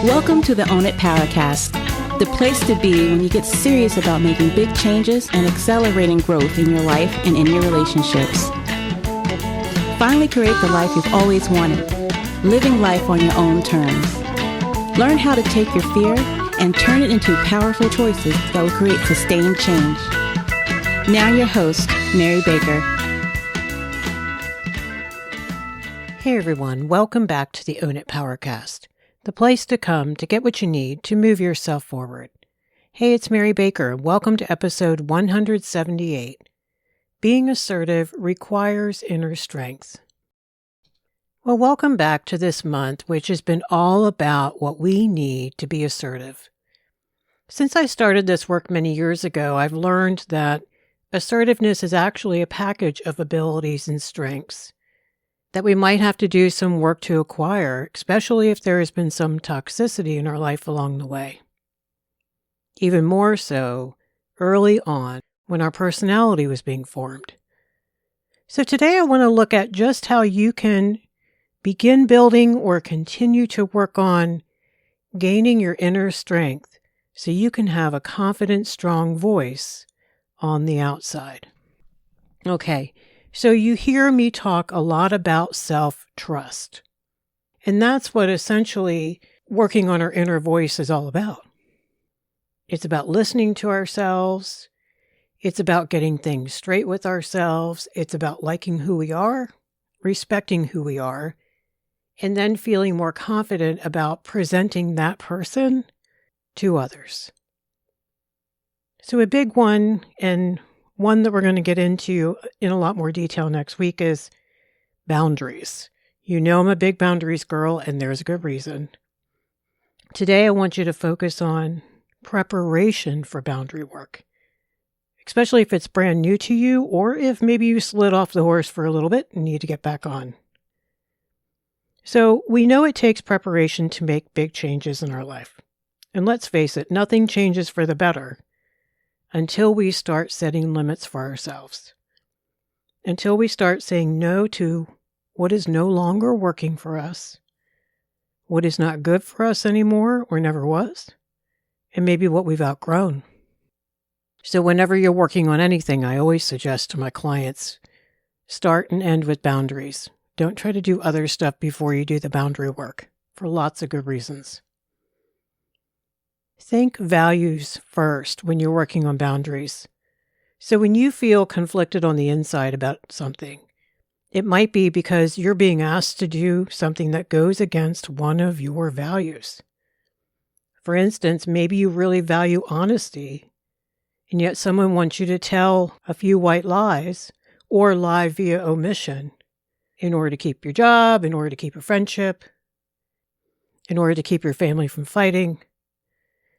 Welcome to the Own It Powercast, the place to be when you get serious about making big changes and accelerating growth in your life and in your relationships. Finally create the life you've always wanted, living life on your own terms. Learn how to take your fear and turn it into powerful choices that will create sustained change. Now your host, Mary Baker. Hey everyone, welcome back to the Own It Powercast, the place to come to get what you need to move yourself forward. Hey, it's Mary Baker. Welcome to episode 178. Being assertive requires inner strength. Well, welcome back to this month, which has been all about what we need to be assertive. Since I started this work many years ago, I've learned that assertiveness is actually a package of abilities and strengths that we might have to do some work to acquire, especially if there has been some toxicity in our life along the way. Even more so early on when our personality was being formed. So today I want to look at just how you can begin building or continue to work on gaining your inner strength so you can have a confident, strong voice on the outside. Okay. So you hear me talk a lot about self-trust. And that's what essentially working on our inner voice is all about. It's about listening to ourselves. It's about getting things straight with ourselves. It's about liking who we are, respecting who we are, and then feeling more confident about presenting that person to others. So a big one, and one that we're going to get into in a lot more detail next week, is boundaries. You know I'm a big boundaries girl, and there's a good reason. Today I want you to focus on preparation for boundary work, especially if it's brand new to you or if maybe you slid off the horse for a little bit and need to get back on. So we know it takes preparation to make big changes in our life. And let's face it, nothing changes for the better until we start setting limits for ourselves. Until we start saying no to what is no longer working for us, what is not good for us anymore or never was, and maybe what we've outgrown. So whenever you're working on anything, I always suggest to my clients, start and end with boundaries. Don't try to do other stuff before you do the boundary work, for lots of good reasons. Think values first when you're working on boundaries. So when you feel conflicted on the inside about something, it might be because you're being asked to do something that goes against one of your values. For instance, maybe you really value honesty, and yet someone wants you to tell a few white lies or lie via omission in order to keep your job, in order to keep a friendship, in order to keep your family from fighting.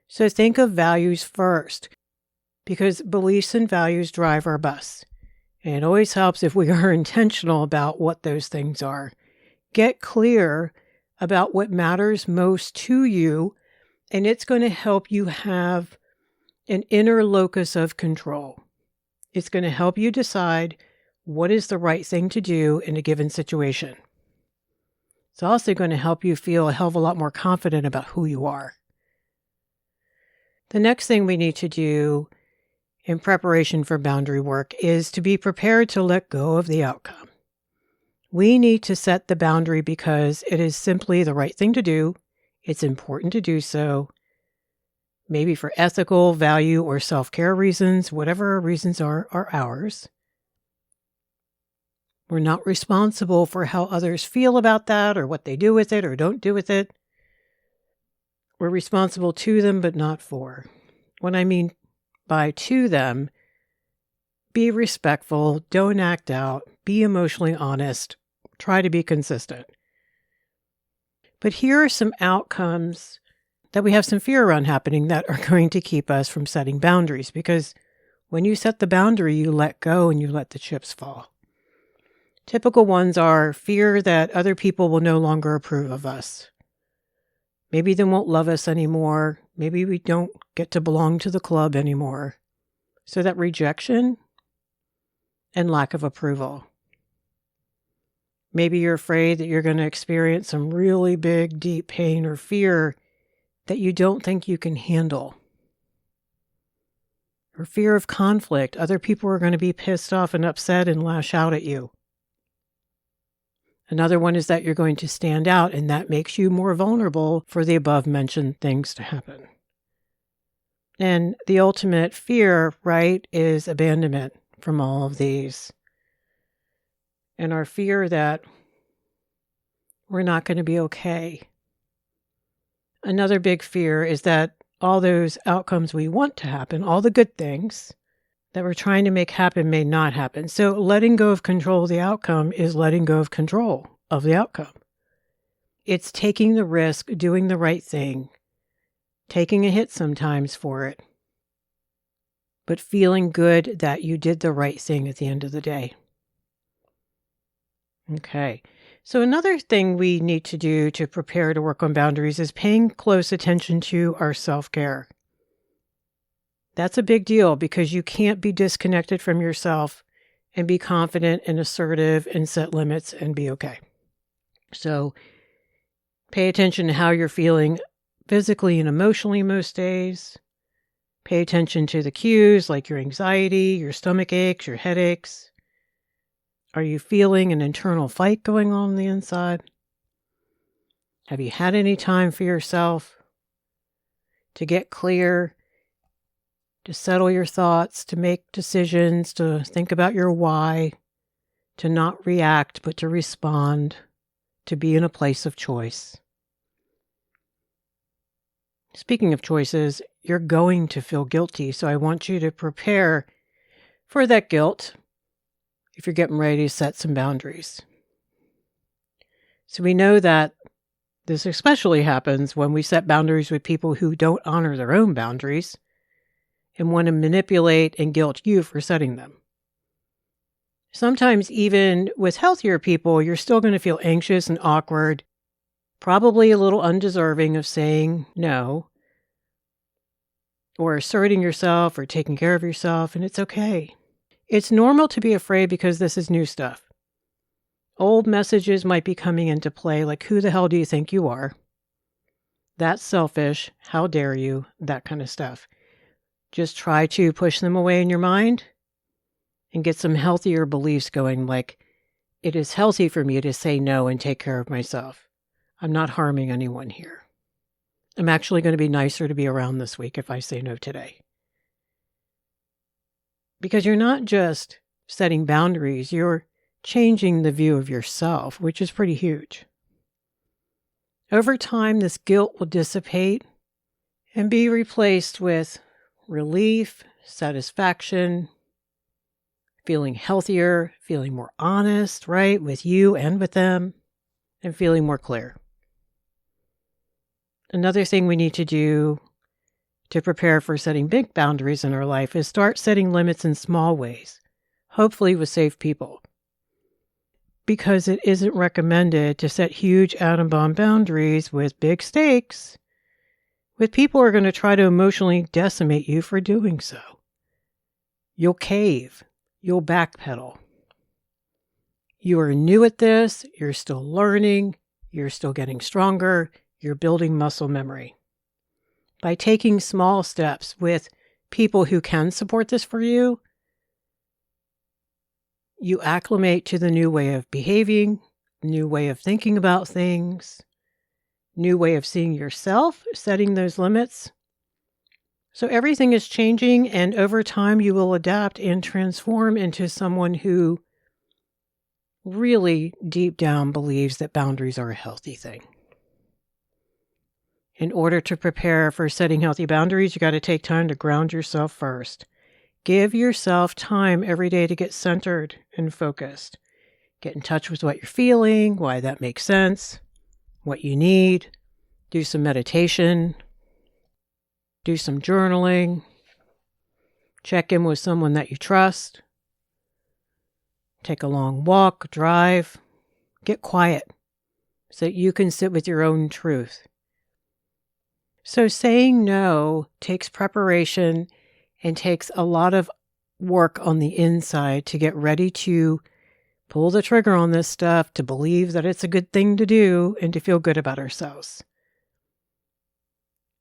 So think of values first, because beliefs and values drive our bus. And it always helps if we are intentional about what those things are. Get clear about what matters most to you, and it's going to help you have an inner locus of control. It's going to help you decide what is the right thing to do in a given situation. It's also going to help you feel a hell of a lot more confident about who you are. The next thing we need to do in preparation for boundary work is to be prepared to let go of the outcome. We need to set the boundary because it is simply the right thing to do. It's important to do so, maybe for ethical, value, or self-care reasons. Whatever our reasons are ours. We're not responsible for how others feel about that or what they do with it or don't do with it. We're responsible to them, but not for. What I mean by to them, be respectful, don't act out, be emotionally honest, try to be consistent. But here are some outcomes that we have some fear around happening that are going to keep us from setting boundaries, because when you set the boundary, you let go and you let the chips fall. Typical ones are fear that other people will no longer approve of us. Maybe they won't love us anymore. Maybe we don't get to belong to the club anymore. So that rejection and lack of approval. Maybe you're afraid that you're going to experience some really big, deep pain or fear that you don't think you can handle. Or fear of conflict. Other people are going to be pissed off and upset and lash out at you. Another one is that you're going to stand out, and that makes you more vulnerable for the above-mentioned things to happen. And the ultimate fear, right, is abandonment from all of these. And our fear that we're not going to be okay. Another big fear is that all those outcomes we want to happen, all the good things that we're trying to make happen may not happen. So letting go of control of the outcome is letting go of control of the outcome. It's taking the risk, doing the right thing, taking a hit sometimes for it, but feeling good that you did the right thing at the end of the day. Okay. So another thing we need to do to prepare to work on boundaries is paying close attention to our self-care. That's a big deal because you can't be disconnected from yourself and be confident and assertive and set limits and be okay. So pay attention to how you're feeling physically and emotionally most days. Pay attention to the cues like your anxiety, your stomach aches, your headaches. Are you feeling an internal fight going on the inside? Have you had any time for yourself to get clear, to settle your thoughts, to make decisions, to think about your why, to not react, but to respond, to be in a place of choice? Speaking of choices, you're going to feel guilty, so I want you to prepare for that guilt if you're getting ready to set some boundaries. So we know that this especially happens when we set boundaries with people who don't honor their own boundaries and want to manipulate and guilt you for setting them. Sometimes even with healthier people, you're still going to feel anxious and awkward, probably a little undeserving of saying no, or asserting yourself or taking care of yourself, and it's okay. It's normal to be afraid because this is new stuff. Old messages might be coming into play, like, who the hell do you think you are? That's selfish. How dare you? That kind of stuff. Just try to push them away in your mind and get some healthier beliefs going, like, it is healthy for me to say no and take care of myself. I'm not harming anyone here. I'm actually going to be nicer to be around this week if I say no today. Because you're not just setting boundaries, you're changing the view of yourself, which is pretty huge. Over time, this guilt will dissipate and be replaced with relief, satisfaction, feeling healthier, feeling more honest, right, with you and with them, and feeling more clear. Another thing we need to do to prepare for setting big boundaries in our life is start setting limits in small ways, hopefully with safe people. Because it isn't recommended to set huge atom bomb boundaries with big stakes, with people who are going to try to emotionally decimate you for doing so. You'll cave. You'll backpedal. You are new at this. You're still learning. You're still getting stronger. You're building muscle memory. By taking small steps with people who can support this for you, you acclimate to the new way of behaving, new way of thinking about things, new way of seeing yourself, setting those limits. So everything is changing, and over time you will adapt and transform into someone who really deep down believes that boundaries are a healthy thing. In order to prepare for setting healthy boundaries, you got to take time to ground yourself first. Give yourself time every day to get centered and focused. Get in touch with what you're feeling, why that makes sense, what you need. Do some meditation. Do some journaling. Check in with someone that you trust. Take a long walk, drive. Get quiet so that you can sit with your own truth. So saying no takes preparation and takes a lot of work on the inside to get ready to pull the trigger on this stuff, to believe that it's a good thing to do, and to feel good about ourselves.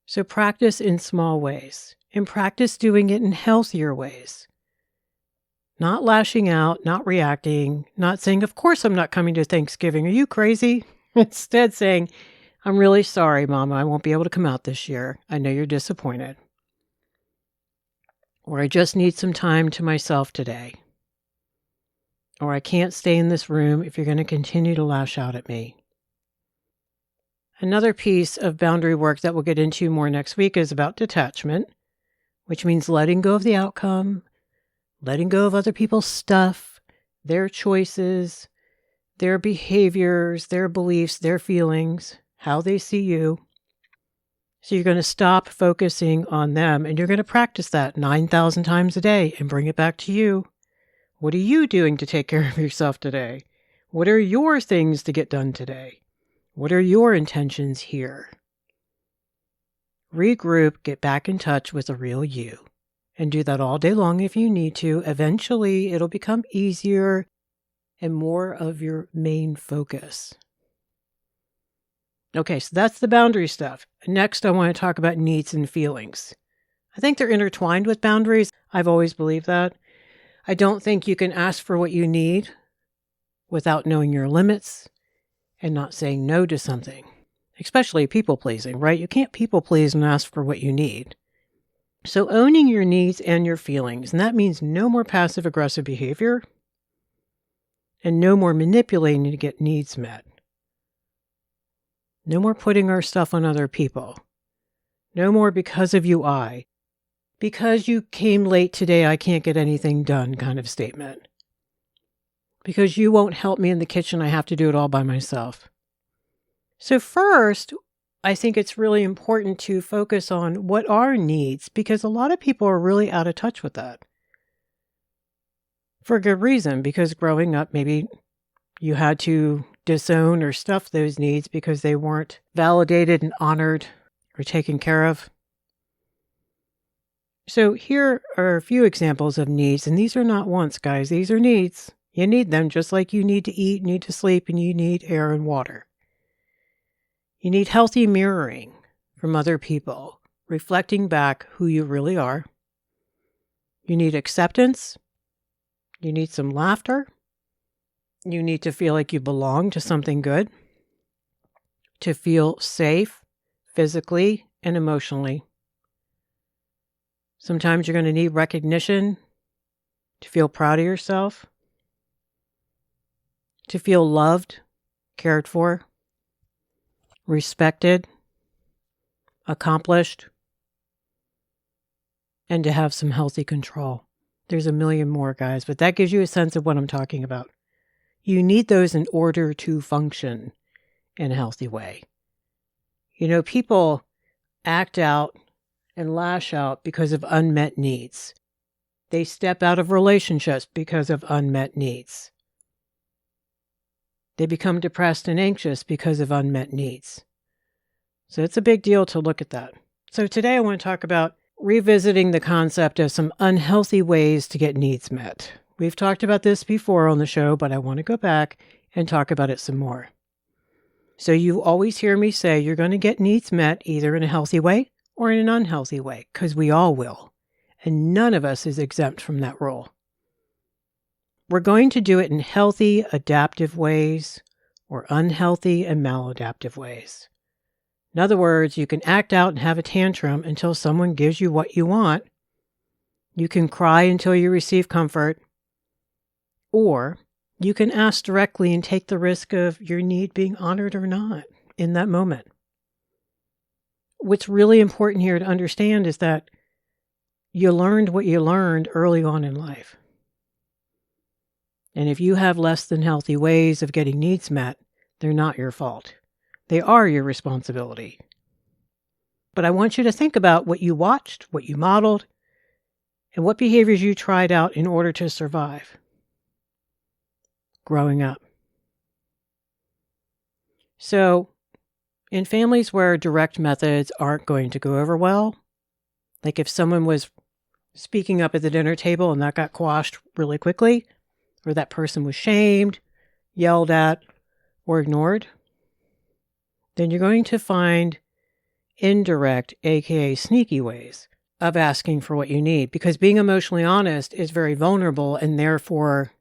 So practice in small ways and practice doing it in healthier ways. Not lashing out, not reacting, not saying, of course I'm not coming to Thanksgiving. Are you crazy? Instead saying, I'm really sorry, Mama. I won't be able to come out this year. I know you're disappointed. Or I just need some time to myself today. Or I can't stay in this room if you're going to continue to lash out at me. Another piece of boundary work that we'll get into more next week is about detachment, which means letting go of the outcome, letting go of other people's stuff, their choices, their behaviors, their beliefs, their feelings, how they see you. So you're going to stop focusing on them, and you're going to practice that 9,000 times a day and bring it back to you. What are you doing to take care of yourself today? What are your things to get done today? What are your intentions here? Regroup, get back in touch with the real you, and do that all day long if you need to. Eventually, it'll become easier and more of your main focus. Okay, so that's the boundary stuff. Next, I want to talk about needs and feelings. I think they're intertwined with boundaries. I've always believed that. I don't think you can ask for what you need without knowing your limits and not saying no to something, especially people pleasing, right? You can't people please and ask for what you need. So owning your needs and your feelings, and that means no more passive aggressive behavior and no more manipulating to get needs met. No more putting our stuff on other people. No more because of you, because you came late today, I can't get anything done kind of statement. Because you won't help me in the kitchen, I have to do it all by myself. So first, I think it's really important to focus on what are needs, because a lot of people are really out of touch with that. For good reason, because growing up, maybe you had to disown or stuff those needs because they weren't validated and honored or taken care of. So here are a few examples of needs, and these are not wants, guys. These are needs. You need them just like you need to eat, need to sleep, and you need air and water. You need healthy mirroring from other people, reflecting back who you really are. You need acceptance. You need some laughter. You need to feel like you belong to something good. To feel safe, physically and emotionally. Sometimes you're going to need recognition, to feel proud of yourself, to feel loved, cared for, respected, accomplished, and to have some healthy control. There's a million more, guys, but that gives you a sense of what I'm talking about. You need those in order to function in a healthy way. You know, people act out and lash out because of unmet needs. They step out of relationships because of unmet needs. They become depressed and anxious because of unmet needs. So it's a big deal to look at that. So today I want to talk about revisiting the concept of some unhealthy ways to get needs met. We've talked about this before on the show, but I want to go back and talk about it some more. So you always hear me say you're going to get needs met either in a healthy way or in an unhealthy way, because we all will. And none of us is exempt from that rule. We're going to do it in healthy, adaptive ways or unhealthy and maladaptive ways. In other words, you can act out and have a tantrum until someone gives you what you want. You can cry until you receive comfort. Or you can ask directly and take the risk of your need being honored or not in that moment. What's really important here to understand is that you learned what you learned early on in life. And if you have less than healthy ways of getting needs met, they're not your fault. They are your responsibility. But I want you to think about what you watched, what you modeled, and what behaviors you tried out in order to survive growing up. So, in families where direct methods aren't going to go over well, like if someone was speaking up at the dinner table and that got quashed really quickly, or that person was shamed, yelled at, or ignored, then you're going to find indirect, aka sneaky ways of asking for what you need, because being emotionally honest is very vulnerable and therefore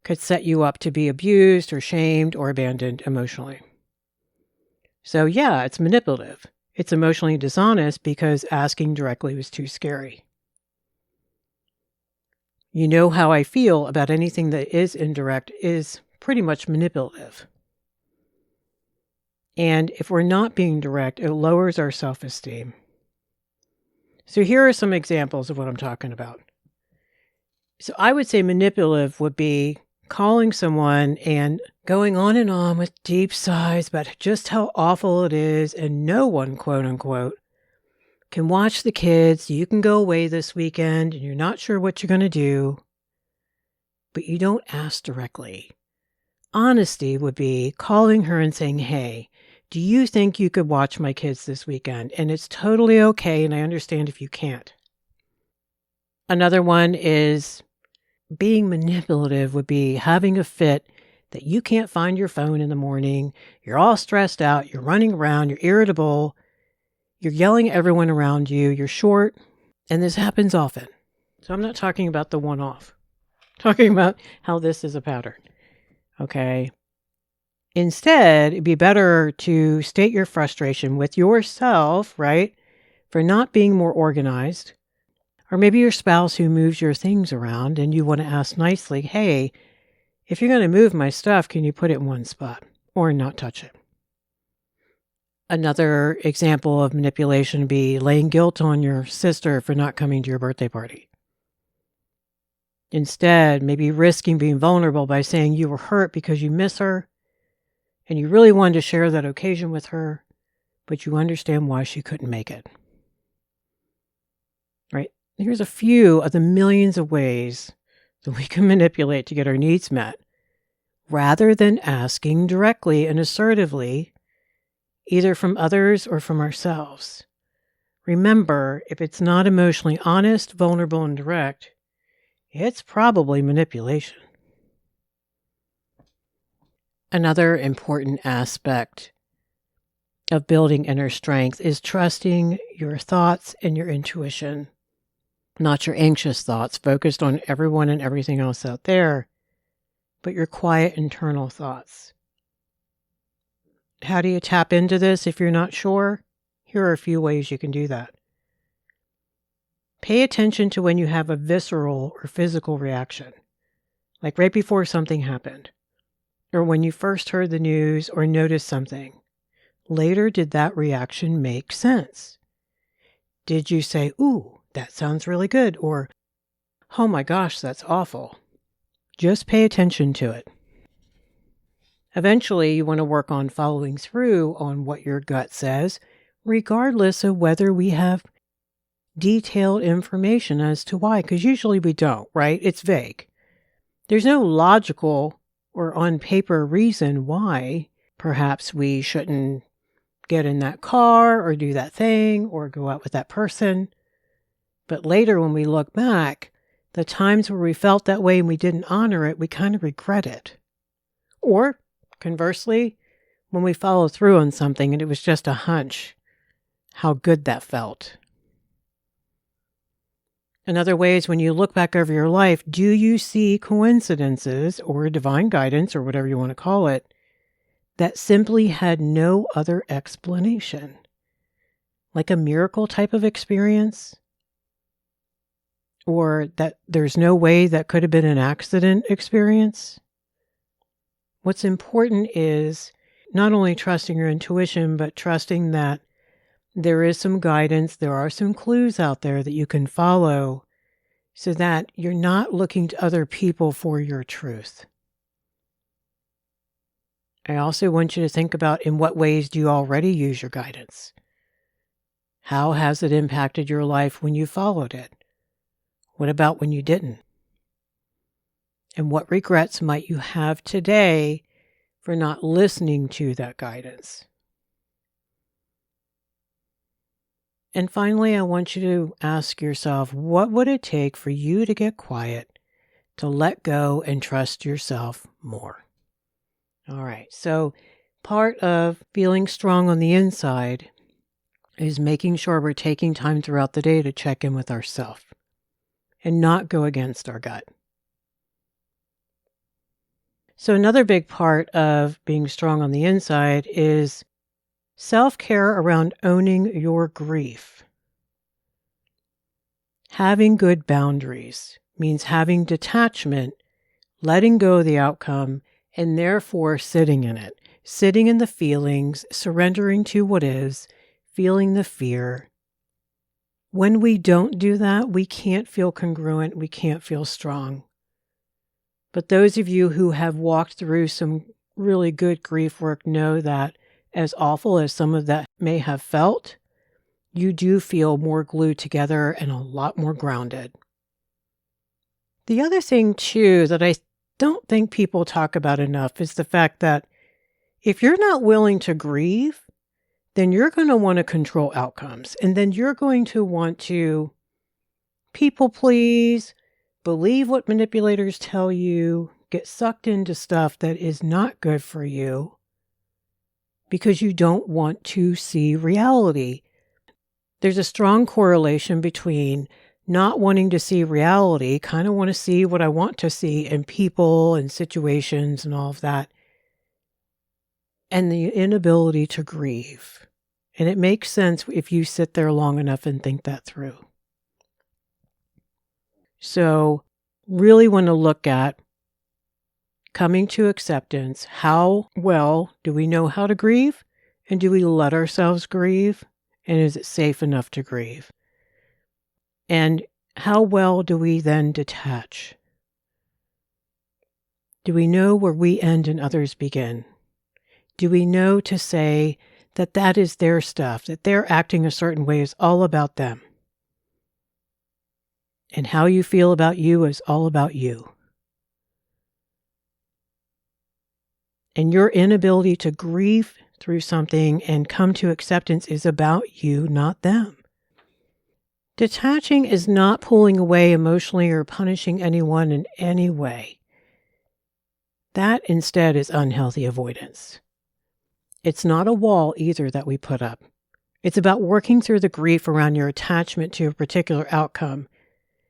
could set you up to be abused or shamed or abandoned emotionally. So yeah, it's manipulative. It's emotionally dishonest because asking directly was too scary. You know how I feel about anything that is indirect is pretty much manipulative. And if we're not being direct, it lowers our self-esteem. So here are some examples of what I'm talking about. So I would say manipulative would be calling someone and going on and on with deep sighs about just how awful it is, and no one, quote unquote, can watch the kids. You can go away this weekend and you're not sure what you're going to do, but you don't ask directly. Honesty would be calling her and saying, hey, do you think you could watch my kids this weekend? And it's totally okay, and I understand if you can't. Another one is being manipulative would be having a fit that you can't find your phone in the morning. You're all stressed out. You're running around. You're irritable. You're yelling at everyone around you. You're short. And this happens often. So I'm not talking about the one-off. I'm talking about how this is a pattern. Okay. Instead, it'd be better to state your frustration with yourself, right, for not being more organized. Or maybe your spouse who moves your things around and you want to ask nicely, hey, if you're going to move my stuff, can you put it in one spot or not touch it? Another example of manipulation would be laying guilt on your sister for not coming to your birthday party. Instead, maybe risking being vulnerable by saying you were hurt because you miss her and you really wanted to share that occasion with her, but you understand why she couldn't make it. Right? Here's a few of the millions of ways that we can manipulate to get our needs met, rather than asking directly and assertively, either from others or from ourselves. Remember, if it's not emotionally honest, vulnerable, and direct, it's probably manipulation. Another important aspect of building inner strength is trusting your thoughts and your intuition. Not your anxious thoughts focused on everyone and everything else out there, but your quiet internal thoughts. How do you tap into this if you're not sure? Here are a few ways you can do that. Pay attention to when you have a visceral or physical reaction, like right before something happened, or when you first heard the news or noticed something. Later, did that reaction make sense? Did you say, ooh, that sounds really good, or, oh my gosh, that's awful? Just pay attention to it. Eventually, you want to work on following through on what your gut says, regardless of whether we have detailed information as to why, because usually we don't, right? It's vague. There's no logical or on paper reason why perhaps we shouldn't get in that car or do that thing or go out with that person. But later when we look back, the times where we felt that way and we didn't honor it, we kind of regret it. Or conversely, when we follow through on something and it was just a hunch, how good that felt. Another way is when you look back over your life, do you see coincidences or divine guidance or whatever you want to call it that simply had no other explanation? Like a miracle type of experience? Or that there's no way that could have been an accident experience? What's important is not only trusting your intuition, but trusting that there is some guidance, there are some clues out there that you can follow so that you're not looking to other people for your truth. I also want you to think about in what ways do you already use your guidance? How has it impacted your life when you followed it? What about when you didn't? And what regrets might you have today for not listening to that guidance? And finally, I want you to ask yourself, what would it take for you to get quiet, to let go and trust yourself more? All right, so part of feeling strong on the inside is making sure we're taking time throughout the day to check in with ourselves and not go against our gut. So another big part of being strong on the inside is self-care around owning your grief. Having good boundaries means having detachment, letting go of the outcome, and therefore sitting in it, sitting in the feelings, surrendering to what is, feeling the fear. When we don't do that, we can't feel congruent, we can't feel strong. But those of you who have walked through some really good grief work know that as awful as some of that may have felt, you do feel more glued together and a lot more grounded. The other thing, too, that I don't think people talk about enough is the fact that if you're not willing to grieve, then you're going to want to control outcomes. And then you're going to want to people please, believe what manipulators tell you, get sucked into stuff that is not good for you because you don't want to see reality. There's a strong correlation between not wanting to see reality, kind of want to see what I want to see in people and situations and all of that, and the inability to grieve. And it makes sense if you sit there long enough and think that through. So really want to look at coming to acceptance. How well do we know how to grieve? And do we let ourselves grieve? And is it safe enough to grieve? And how well do we then detach? Do we know where we end and others begin? Do we know to say that that is their stuff, that they're acting a certain way is all about them? And how you feel about you is all about you. And your inability to grieve through something and come to acceptance is about you, not them. Detaching is not pulling away emotionally or punishing anyone in any way. That instead is unhealthy avoidance. It's not a wall either that we put up. It's about working through the grief around your attachment to a particular outcome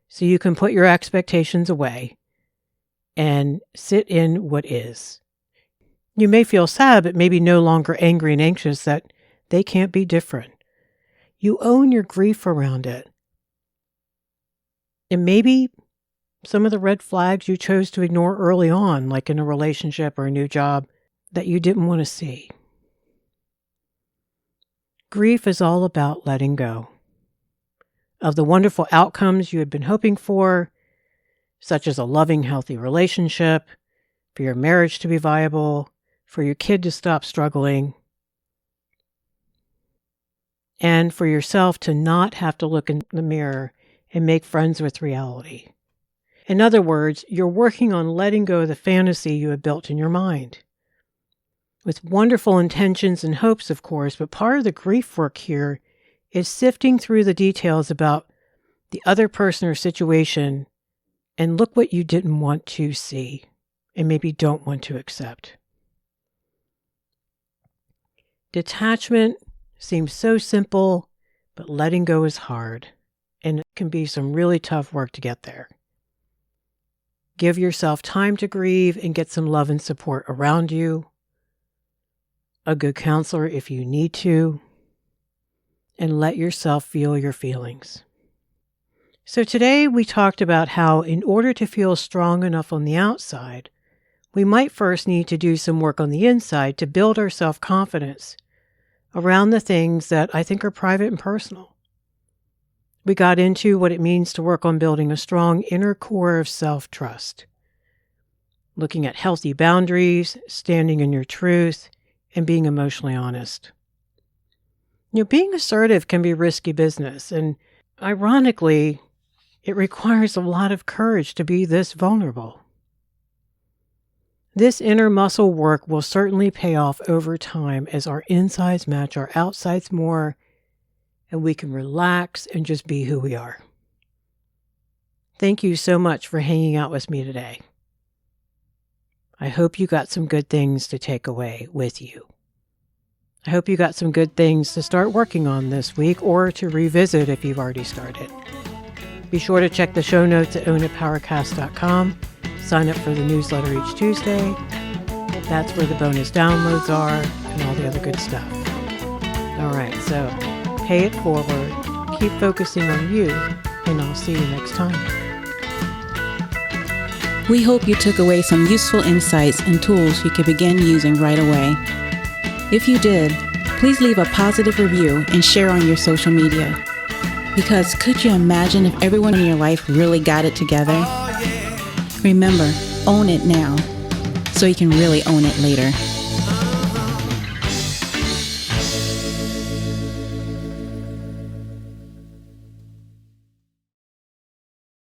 so you can put your expectations away and sit in what is. You may feel sad, but maybe no longer angry and anxious that they can't be different. You own your grief around it. And maybe some of the red flags you chose to ignore early on, like in a relationship or a new job, that you didn't want to see. Grief is all about letting go of the wonderful outcomes you had been hoping for, such as a loving, healthy relationship, for your marriage to be viable, for your kid to stop struggling, and for yourself to not have to look in the mirror and make friends with reality. In other words, you're working on letting go of the fantasy you have built in your mind. With wonderful intentions and hopes, of course, but part of the grief work here is sifting through the details about the other person or situation and look what you didn't want to see and maybe don't want to accept. Detachment seems so simple, but letting go is hard, and it can be some really tough work to get there. Give yourself time to grieve and get some love and support around you, a good counselor if you need to, and let yourself feel your feelings. So today we talked about how in order to feel strong enough on the outside, we might first need to do some work on the inside to build our self-confidence around the things that I think are private and personal. We got into what it means to work on building a strong inner core of self-trust, looking at healthy boundaries, standing in your truth, and being emotionally honest. Being assertive can be risky business, and ironically, it requires a lot of courage to be this vulnerable. This inner muscle work will certainly pay off over time as our insides match our outsides more, and we can relax and just be who we are. Thank you so much for hanging out with me today. I hope you got some good things to take away with you. I hope you got some good things to start working on this week or to revisit if you've already started. Be sure to check the show notes at ownitpowercast.com. Sign up for the newsletter each Tuesday. That's where the bonus downloads are and all the other good stuff. All right, so pay it forward, keep focusing on you, and I'll see you next time. We hope you took away some useful insights and tools you can begin using right away. If you did, please leave a positive review and share on your social media. Because could you imagine if everyone in your life really got it together? Remember, own it now, so you can really own it later.